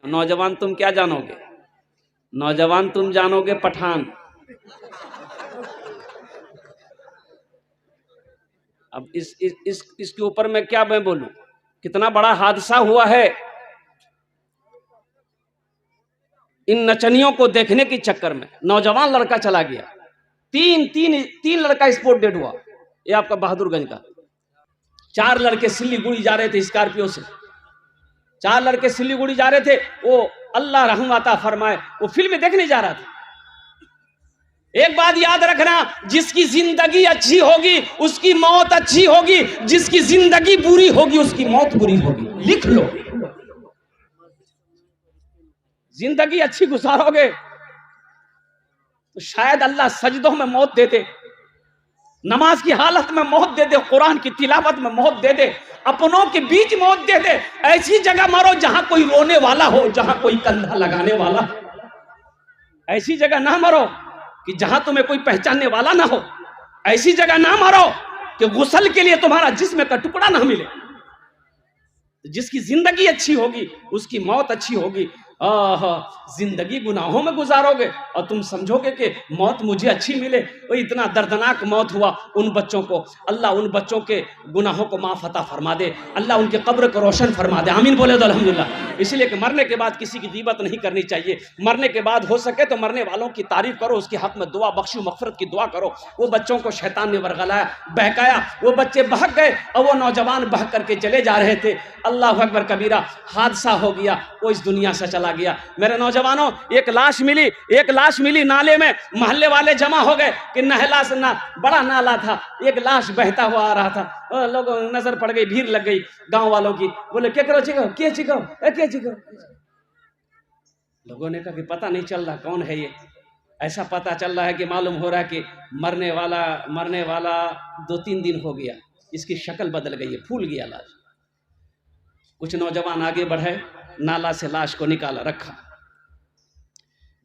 नौजवान तुम क्या जानोगे? नौजवान तुम जानोगे पठान। अब इसके ऊपर मैं क्या मैं बोलूं, कितना बड़ा हादसा हुआ है। इन नचनियों को देखने के चक्कर में नौजवान लड़का चला गया। तीन लड़का स्पोर्ट डेड हुआ। ये आपका बहादुरगंज का। 4 लड़के सिल्लीगुड़ी जा रहे थे स्कॉर्पियो से। 4 लड़के सिल्लीगुड़ी जा रहे थे। वो अल्लाह रहम अता फरमाए, वो फिल्म देखने जा रहा था। एक बात याद रखना, जिसकी जिंदगी अच्छी होगी उसकी मौत अच्छी होगी, जिसकी जिंदगी बुरी होगी उसकी मौत बुरी होगी। लिख लो, जिंदगी अच्छी गुजारोगे तो शायद अल्लाह सजदों में मौत दे दे, नमाज की हालत में मौत दे दे, कुरान की तिलावत में मौत दे दे, अपनों के बीच मौत दे दे। ऐसी जगह मरो जहां कोई रोने वाला हो, जहां कोई कंधा लगाने वाला। ऐसी जगह ना मरो कि जहां तुम्हें कोई पहचानने वाला ना हो। ऐसी जगह ना मरो कि गुस्ल के लिए तुम्हारा जिस्म का टुकड़ा ना मिले। जिसकी जिंदगी अच्छी होगी उसकी मौत अच्छी होगी। जिंदगी गुनाहों में गुजारोगे और तुम समझोगे कि मौत मुझे अच्छी मिले। वो इतना दर्दनाक मौत हुआ उन बच्चों को। अल्लाह उन बच्चों के गुनाहों को माफ अता फरमा दे, अल्लाह उनके कब्र को रोशन फरमा दे। आमीन बोले तो अल्हम्दुलिल्लाह। इसलिए कि मरने के बाद किसी की गीबत नहीं करनी चाहिए। मरने के बाद हो सके तो मरने वालों की तारीफ करो, उसके हक में दुआ बख्शो, मगफिरत की दुआ करो। वो बच्चों को शैतान ने वर्गलाया, बहकाया, वो बच्चे बहक गए और वो नौजवान बहक करके चले जा रहे थे। अल्लाह अकबर कबीरा, हादसा हो गया, वो इस दुनिया से चला गया। मेरे नौजवानों, एक लाश मिली नाले में। मोहल्ले वाले जमा हो गए कि नहला से ना, बड़ा नाला था, एक लाश बहता हुआ आ रहा था। लोगों नजर पड़ गई, भीड़ लग गई गांव वालों की। बोले क्या करो, चिको। लोगों ने कहा कि पता नहीं चल रहा कौन है ये। ऐसा पता चल रहा है कि मालूम हो रहा है कि मरने वाला 2-3 दिन हो गया, इसकी शक्ल बदल गई है, फूल गया लाश। कुछ नौजवान आगे बढ़े, नाला से लाश को निकाला, रखा।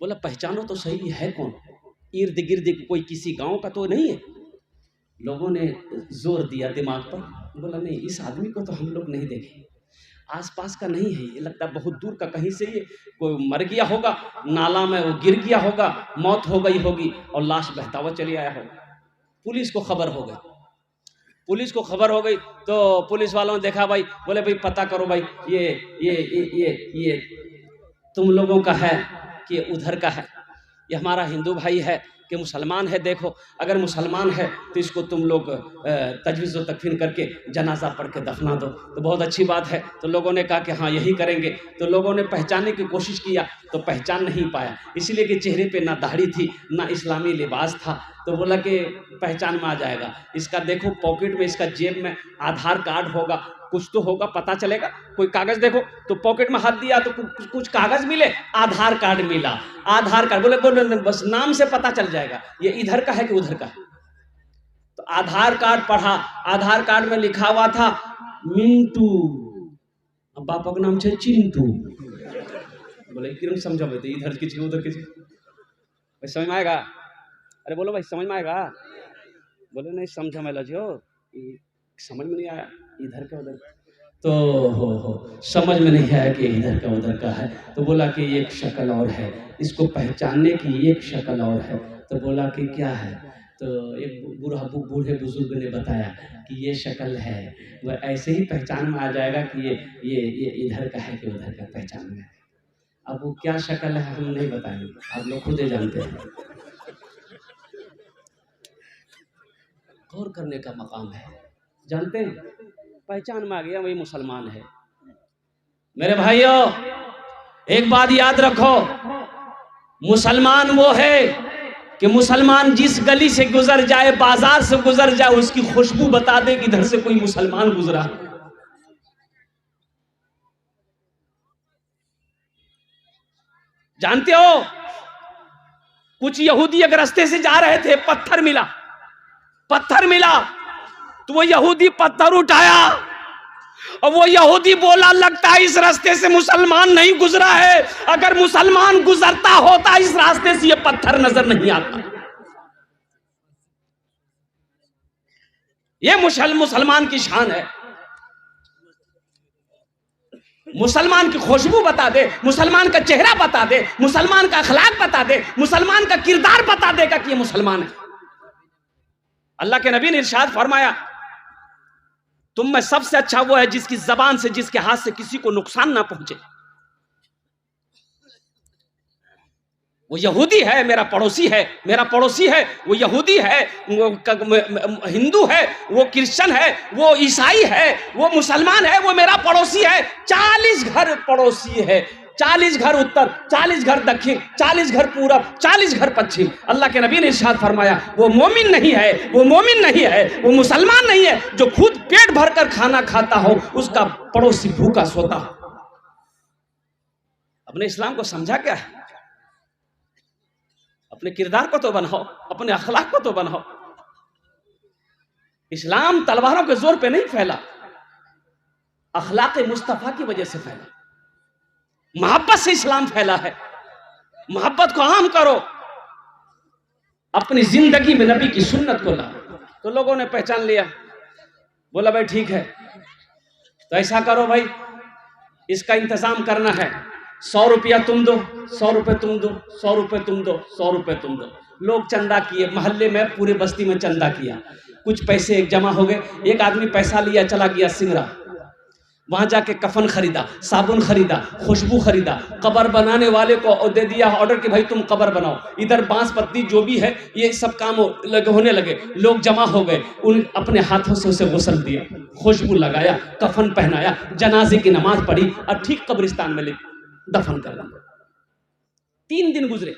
बोला पहचानो तो सही है कौन, इर्द गिर्द कोई किसी गांव का तो नहीं है। लोगों ने जोर दिया दिमाग पर, बोला नहीं, इस आदमी को तो हम लोग नहीं देखे, आसपास का नहीं है, ये लगता बहुत दूर का कहीं से, ये कोई मर गया होगा, नाला में वो गिर गया होगा, मौत हो गई होगी और लाश बहता हुआ चली आया होगा। पुलिस को खबर हो गई तो पुलिस वालों ने देखा, भाई बोले भाई पता करो भाई, ये तुम लोगों का है कि उधर का है, ये हमारा हिंदू भाई है कि मुसलमान है। देखो अगर मुसलमान है तो इसको तुम लोग तजवीज़ व तकफीन करके जनाजा पढ़ के दफना दो। तो बहुत अच्छी बात है। तो लोगों ने कहा कि हाँ यही करेंगे। तो लोगों ने पहचानने की कोशिश किया तो पहचान नहीं पाया, इसलिए कि चेहरे पे ना दाढ़ी थी ना इस्लामी लिबास था। तो बोला कि पहचान में आ जाएगा, इसका देखो पॉकेट में, इसका जेब में आधार कार्ड होगा, कुछ तो होगा, पता चलेगा। कोई कागज देखो, तो पॉकेट में हाथ दिया तो कुछ कागज मिले, आधार कार्ड मिला। आधार कार्ड बोले बस नाम से पता चल जाएगा ये इधर का है कि उधर का है। तो आधार कार्ड पढ़ा, आधार कार्ड में लिखा हुआ था मिंटू, अब बापा का नाम है चिंटू। बोले किरण समझो भाई, इधर किसी उधर किसी, भाई समझ में आएगा? अरे बोलो भाई समझ में आएगा? बोले नहीं समझ में लजो, समझ में नहीं आया इधर का उधर। तो हो समझ में नहीं आया कि इधर का उधर का है। तो बोला कि एक शक्ल और है, इसको पहचानने की एक शक्ल और है। तो बोला कि क्या है? तो एक बूढ़े बुजुर्ग ने बताया कि ये शक्ल है, वह ऐसे ही पहचान में आ जाएगा कि ये इधर का है कि उधर का, पहचान में। अब वो क्या शक्ल है हम नहीं बताएंगे, आप लोग खुद ही जानते हैं। गौर करने का मकाम है, जानते हैं, पहचान में आ गया वही मुसलमान है। मेरे भाइयों एक बात याद रखो, मुसलमान वो है कि मुसलमान जिस गली से गुजर जाए, बाजार से गुजर जाए, उसकी खुशबू बता दे कि इधर से कोई मुसलमान गुजरा। जानते हो कुछ यहूदी एक रास्ते से जा रहे थे, पत्थर मिला तो वो यहूदी पत्थर उठाया और वो यहूदी बोला लगता है इस रास्ते से मुसलमान नहीं गुजरा है, अगर मुसलमान गुजरता होता इस रास्ते से ये पत्थर नजर नहीं आता। ये मुसलमान की शान है। मुसलमान की खुशबू बता दे, मुसलमान का चेहरा बता दे, मुसलमान का अखलाक बता दे, मुसलमान का किरदार बता देगा कि ये मुसलमान है। अल्लाह के नबी ने इरशाद फरमाया, तुम में सबसे अच्छा वो है जिसकी जबान से, जिसके हाथ से किसी को नुकसान ना पहुंचे। वो यहूदी है मेरा पड़ोसी है, मेरा पड़ोसी है, वो यहूदी है, वो हिंदू है, वो क्रिश्चियन है, वो ईसाई है, वो मुसलमान है, वो मेरा पड़ोसी है। 40 घर पड़ोसी है, 40 घर उत्तर, 40 घर दक्षिण, 40 घर पूरब, 40 घर पश्चिम। अल्लाह के नबी ने इरशाद फरमाया, वो मोमिन नहीं है, वो मोमिन नहीं है, वो मुसलमान नहीं है जो खुद पेट भरकर खाना खाता हो, उसका पड़ोसी भूखा सोता हो। अपने इस्लाम को समझा क्या है? अपने किरदार को तो बनाओ, अपने अखलाक को तो बनाओ। इस्लाम तलवारों के जोर पे नहीं फैला, अखलाक मुस्तफा की वजह से फैला, मोहब्बत से इस्लाम फैला है। मोहब्बत को आम करो, अपनी जिंदगी में नबी की सुन्नत को लाओ। तो लोगों ने पहचान लिया, बोला भाई ठीक है, तो ऐसा करो भाई, इसका इंतजाम करना है, 100 रुपया तुम दो, 100 रुपये तुम दो, 100 रुपये तुम दो, 100 रुपये तुम दो। लोग चंदा किए, मोहल्ले में पूरे बस्ती में चंदा किया, कुछ पैसे जमा हो गए। एक आदमी पैसा लिया, चला गया सिंगरा, वहां जाके कफन खरीदा, साबुन खरीदा, खुशबू खरीदा, कब्र बनाने वाले को दे दिया ऑर्डर कि भाई तुम कब्र बनाओ। इधर बांस पत्ती जो भी है ये सब काम होने लगे, लोग जमा हो गए, उन अपने हाथों से उसे गुस्ल दिया, खुशबू लगाया, कफन पहनाया, जनाजे की नमाज पढ़ी और ठीक कब्रिस्तान में ले दफन कर दिया। 3 दिन गुजरे,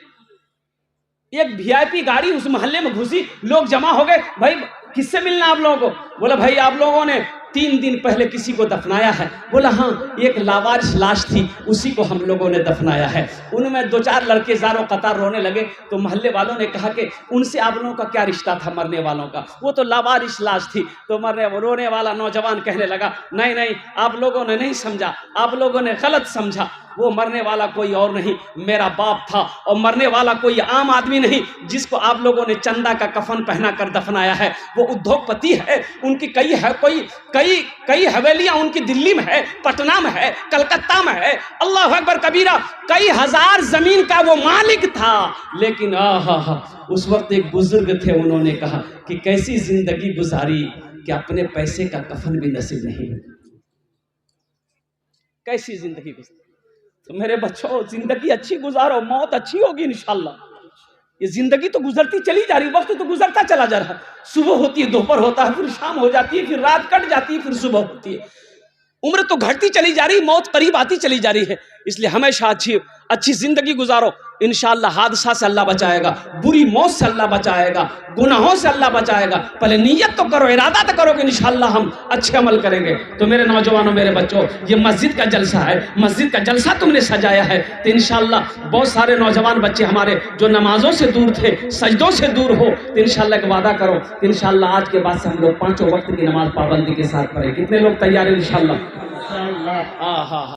एक वीआईपी गाड़ी उस मोहल्ले में घुसी, लोग जमा हो गए, भाई किससे मिलना आप लोगों को? बोला भाई आप लोगों ने 3 दिन पहले किसी को दफनाया है। बोला हाँ, एक लावारिस लाश थी, उसी को हम लोगों ने दफनाया है। उनमें 2-4 लड़के ज़ारो कतार रोने लगे, तो मोहल्ले वालों ने कहा कि उनसे आप लोगों का क्या रिश्ता था मरने वालों का? वो तो लावारिस लाश थी। तो रोने वाला नौजवान कहने लगा, नहीं नहीं, आप लोगों ने नहीं समझा, आप लोगों ने गलत समझा, वो मरने वाला कोई और नहीं, मेरा बाप था, और मरने वाला कोई आम आदमी नहीं जिसको आप लोगों ने चंदा का कफन पहना कर दफनाया है। वो उद्योगपति है, उनकी कई हवेलियां उनकी दिल्ली में है, पटना में है, कलकत्ता में है, अल्लाह अकबर कबीरा, कई हजार जमीन का वो मालिक था। लेकिन उस वक्त एक बुजुर्ग थे, उन्होंने कहा कि कैसी जिंदगी गुजारी कि अपने पैसे का कफन भी नसीब नहीं, कैसी जिंदगी गुजारी। तो मेरे बच्चों, जिंदगी अच्छी गुजारो, मौत अच्छी होगी इंशाल्लाह। ये जिंदगी तो गुजरती चली जा रही, वक्त तो गुजरता चला जा रहा है। सुबह होती है, दोपहर होता है, फिर शाम हो जाती है, फिर रात कट जाती है, फिर सुबह होती है। उम्र तो घटती चली जा रही, मौत करीब आती चली जा रही है। इसलिए हमेशा अच्छी जिंदगी गुजारो, इंशाअल्लाह हादसा से अल्लाह बचाएगा, बुरी मौत से अल्लाह बचाएगा, गुनाहों से अल्लाह बचाएगा। पहले नियत तो करो, इरादा तो करो कि इंशाअल्लाह हम अच्छे अमल करेंगे। तो मेरे नौजवानों, मेरे बच्चों, ये मस्जिद का जलसा है, मस्जिद का जलसा तुमने सजाया है, तो इंशाअल्लाह बहुत सारे नौजवान बच्चे हमारे जो नमाजों से दूर थे, सजदों से दूर हो, तो इंशाअल्लाह एक वादा करो कि इंशाअल्लाह आज के बाद से हम लोग 5 वक्त की नमाज पाबंदी के साथ पढ़ें। कितने लोग तैयार हैं इंशाअल्लाह?